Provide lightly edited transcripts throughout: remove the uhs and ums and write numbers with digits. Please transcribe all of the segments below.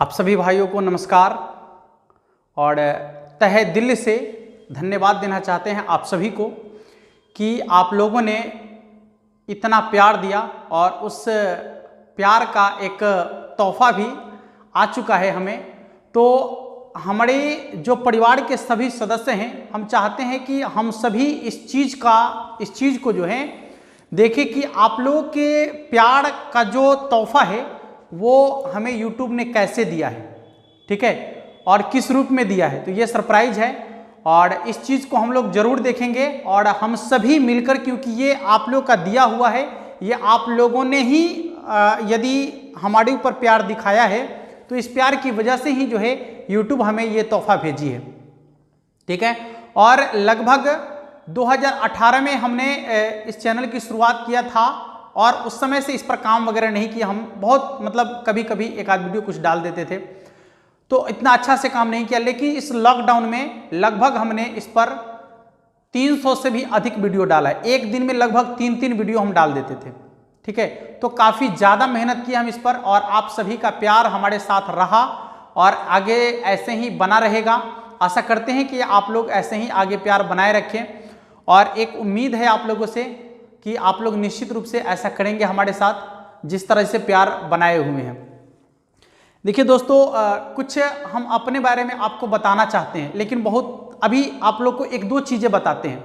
आप सभी भाइयों को नमस्कार और तहे दिल से धन्यवाद देना चाहते हैं आप सभी को कि आप लोगों ने इतना प्यार दिया और उस प्यार का एक तोहफा भी आ चुका है हमें। तो हमारे जो परिवार के सभी सदस्य हैं, हम चाहते हैं कि हम सभी इस चीज़ को जो है देखें कि आप लोगों के प्यार का जो तोहफा है वो हमें YouTube ने कैसे दिया है, ठीक है, और किस रूप में दिया है। तो ये सरप्राइज है और इस चीज़ को हम लोग जरूर देखेंगे और हम सभी मिलकर, क्योंकि ये आप लोग का दिया हुआ है, ये आप लोगों ने ही यदि हमारे ऊपर प्यार दिखाया है तो इस प्यार की वजह से ही जो है YouTube हमें ये तोहफा भेजी है, ठीक है। और लगभग 2018 में हमने इस चैनल की शुरुआत किया था और उस समय से इस पर काम वगैरह नहीं किया। हम बहुत मतलब कभी कभी एक आध वीडियो कुछ डाल देते थे, तो इतना अच्छा से काम नहीं किया। लेकिन इस लॉकडाउन में लगभग हमने इस पर 300 से भी अधिक वीडियो डाला है। एक दिन में लगभग 3-3 वीडियो हम डाल देते थे, ठीक है। तो काफ़ी ज़्यादा मेहनत की हम इस पर और आप सभी का प्यार हमारे साथ रहा और आगे ऐसे ही बना रहेगा। आशा करते हैं कि आप लोग ऐसे ही आगे प्यार बनाए रखें और एक उम्मीद है आप लोगों से कि आप लोग निश्चित रूप से ऐसा करेंगे हमारे साथ जिस तरह से प्यार बनाए हुए हैं। देखिए दोस्तों, कुछ हम अपने बारे में आपको बताना चाहते हैं, लेकिन बहुत अभी आप लोग को एक दो चीज़ें बताते हैं,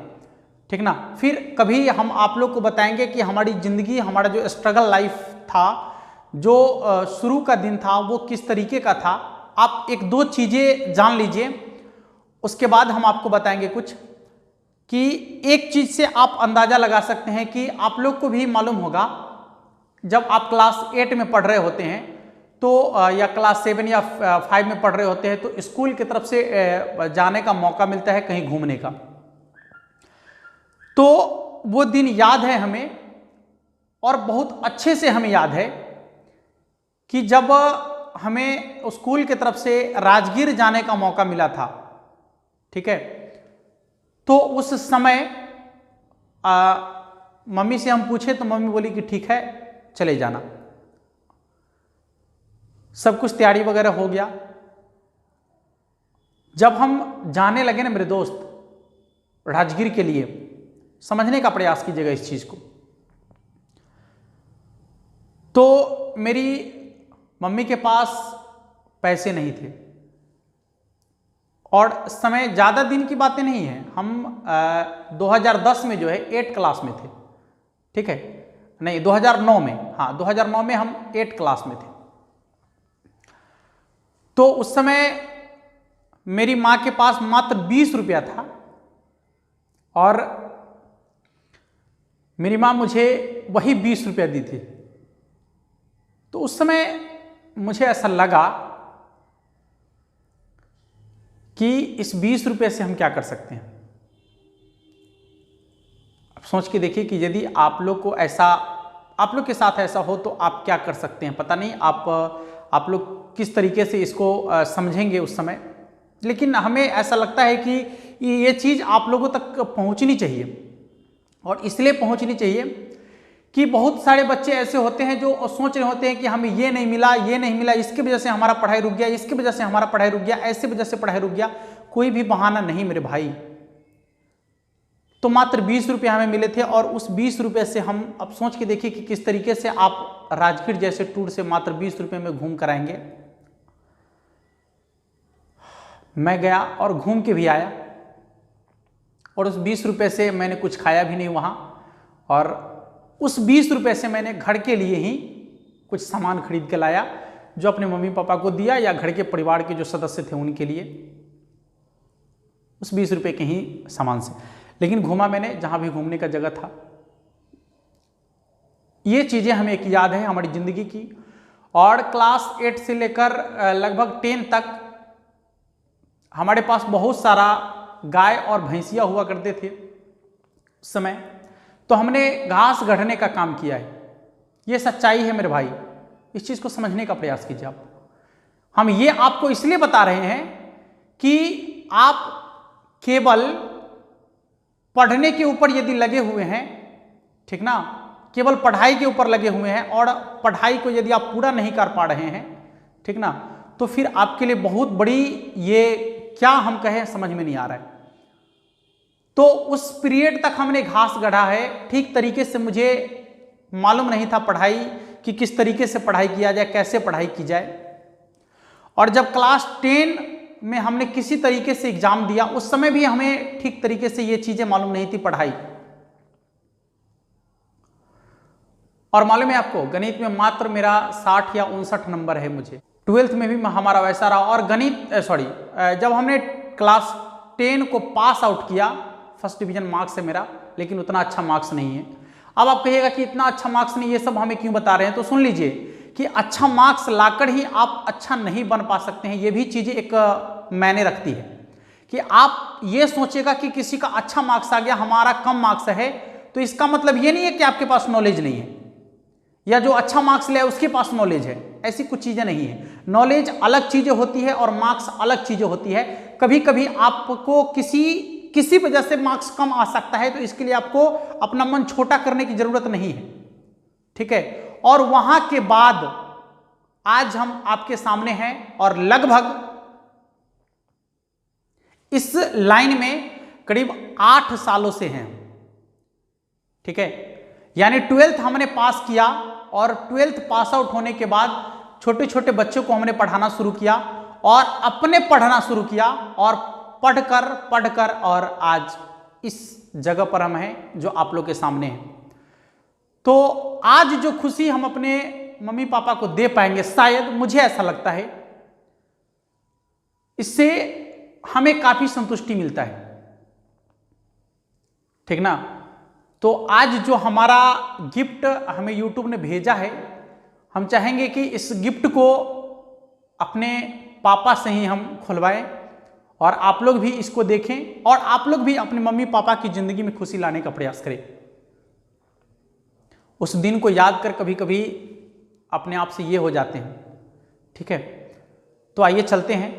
ठीक ना। फिर कभी हम आप लोग को बताएंगे कि हमारी ज़िंदगी, हमारा जो स्ट्रगल लाइफ था, जो शुरू का दिन था वो किस तरीके का था। आप एक दो चीज़ें जान लीजिए, उसके बाद हम आपको बताएंगे कुछ कि एक चीज़ से आप अंदाज़ा लगा सकते हैं कि आप लोग को भी मालूम होगा जब आप क्लास 8 में पढ़ रहे होते हैं तो या क्लास 7 या 5 में पढ़ रहे होते हैं तो स्कूल की तरफ से जाने का मौका मिलता है कहीं घूमने का। तो वो दिन याद है हमें और बहुत अच्छे से हमें याद है कि जब हमें स्कूल की तरफ से राजगीर जाने का मौका मिला था, ठीक है। तो उस समय मम्मी से हम पूछे तो मम्मी बोली कि ठीक है चले जाना। सब कुछ तैयारी वगैरह हो गया। जब हम जाने लगे ना मेरे दोस्त राजगीर के लिए, समझने का प्रयास कीजिएगा इस चीज को। तो मेरी मम्मी के पास पैसे नहीं थे और समय ज़्यादा दिन की बातें नहीं है। हम 2010 में जो है 8 क्लास में थे, ठीक है, नहीं 2009 में, हाँ 2009 में हम 8 क्लास में थे। तो उस समय मेरी माँ के पास मात्र 20 रुपया था और मेरी माँ मुझे वही 20 रुपया दी थी। तो उस समय मुझे ऐसा लगा कि इस 20 रुपये से हम क्या कर सकते हैं। अब सोच के देखिए कि यदि आप लोग को ऐसा, आप लोग के साथ ऐसा हो तो आप क्या कर सकते हैं। पता नहीं आप लोग किस तरीके से इसको समझेंगे उस समय, लेकिन हमें ऐसा लगता है कि ये चीज़ आप लोगों तक पहुंचनी चाहिए। और इसलिए पहुंचनी चाहिए कि बहुत सारे बच्चे ऐसे होते हैं जो सोच रहे होते हैं कि हमें ये नहीं मिला, ये नहीं मिला, इसकी वजह से हमारा पढ़ाई रुक गया, इसकी वजह से हमारा पढ़ाई रुक गया, ऐसी वजह से पढ़ाई रुक गया। कोई भी बहाना नहीं मेरे भाई। तो मात्र 20 रुपये हमें मिले थे और उस 20 रुपये से हम, अब सोच के देखिए कि किस तरीके से आप राजगीर जैसे टूर से मात्र 20 रुपये में घूम कर आएंगे। मैं गया और घूम के भी आया और उस 20 रुपये से मैंने कुछ खाया भी नहीं वहाँ, और उस 20 रुपये से मैंने घर के लिए ही कुछ सामान खरीद के लाया जो अपने मम्मी पापा को दिया या घर के परिवार के जो सदस्य थे उनके लिए, उस 20 रुपये के ही सामान से। लेकिन घूमा मैंने जहाँ भी घूमने का जगह था। ये चीज़ें हमें एक याद है हमारी ज़िंदगी की। और क्लास 8 से लेकर लगभग 10 तक हमारे पास बहुत सारा गाय और भैंसियाँ हुआ करते थे उस समय। तो हमने घास गढ़ने का काम किया है। ये सच्चाई है मेरे भाई, इस चीज़ को समझने का प्रयास कीजिए आप। हम ये आपको इसलिए बता रहे हैं कि आप केवल पढ़ने के ऊपर यदि लगे हुए हैं, ठीक ना, केवल पढ़ाई के ऊपर लगे हुए हैं और पढ़ाई को यदि आप पूरा नहीं कर पा रहे हैं, ठीक ना, तो फिर आपके लिए बहुत बड़ी, ये क्या हम कहें समझ में नहीं आ रहा है। तो उस पीरियड तक हमने घास गढ़ा है, ठीक तरीके से मुझे मालूम नहीं था पढ़ाई कि किस तरीके से पढ़ाई किया जाए, कैसे पढ़ाई की जाए। और जब क्लास 10 में हमने किसी तरीके से एग्जाम दिया, उस समय भी हमें ठीक तरीके से ये चीजें मालूम नहीं थी पढ़ाई। और मालूम है आपको, गणित में मात्र मेरा 60 या 59 नंबर है मुझे। 12th में भी हमारा वैसा रहा। और जब हमने क्लास 10 को पास आउट किया, फर्स्ट डिवीजन मार्क्स है मेरा, लेकिन उतना अच्छा मार्क्स नहीं है। अब आप कहिएगा कि इतना अच्छा मार्क्स नहीं, ये सब हमें क्यों बता रहे हैं, तो सुन लीजिए कि अच्छा मार्क्स लाकर ही आप अच्छा नहीं बन पा सकते हैं। ये भी चीजें एक मायने रखती है कि आप ये सोचेगा कि किसी का अच्छा मार्क्स आ गया, हमारा कम मार्क्स है, तो इसका मतलब ये नहीं है कि आपके पास नॉलेज नहीं है, या जो अच्छा मार्क्स ले उसके पास नॉलेज है। ऐसी कुछ चीजें नहीं है। नॉलेज अलग चीजें होती है और मार्क्स अलग चीजें होती है। कभी कभी आपको किसी वजह से मार्क्स कम आ सकता है, तो इसके लिए आपको अपना मन छोटा करने की जरूरत नहीं है, ठीक है। और वहां के बाद आज हम आपके सामने हैं और लगभग इस लाइन में करीब 8 सालों से हैं, ठीक है। यानी 12th हमने पास किया और 12th पास आउट होने के बाद छोटे छोटे बच्चों को हमने पढ़ाना शुरू किया और अपने पढ़ना शुरू किया, और पढ़कर और आज इस जगह पर हम हैं जो आप लोग के सामने हैं। तो आज जो खुशी हम अपने मम्मी पापा को दे पाएंगे, शायद मुझे ऐसा लगता है, इससे हमें काफी संतुष्टि मिलता है, ठीक ना। तो आज जो हमारा गिफ्ट हमें YouTube ने भेजा है, हम चाहेंगे कि इस गिफ्ट को अपने पापा से ही हम खुलवाएं और आप लोग भी इसको देखें और आप लोग भी अपने मम्मी पापा की जिंदगी में खुशी लाने का प्रयास करें। उस दिन को याद कर कभी कभी अपने आप से ये हो जाते हैं, ठीक है। तो आइए चलते हैं,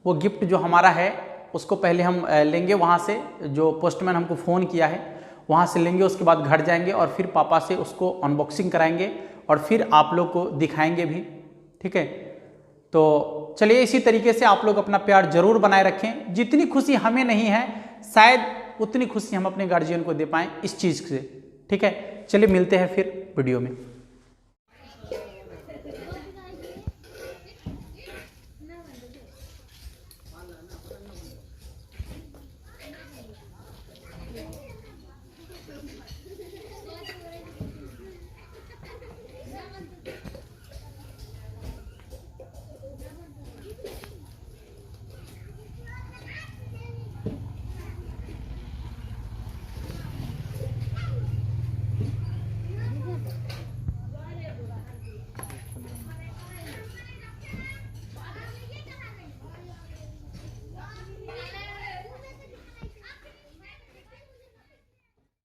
वो गिफ्ट जो हमारा है उसको पहले हम लेंगे वहाँ से, जो पोस्टमैन हमको फ़ोन किया है वहाँ से लेंगे, उसके बाद घर जाएंगे और फिर पापा से उसको अनबॉक्सिंग कराएंगे और फिर आप लोग को दिखाएंगे भी, ठीक है। तो चलिए, इसी तरीके से आप लोग अपना प्यार जरूर बनाए रखें। जितनी खुशी हमें नहीं है, शायद उतनी खुशी हम अपने गार्जियन को दे पाएँ इस चीज़ से, ठीक है। चलिए मिलते हैं फिर वीडियो में।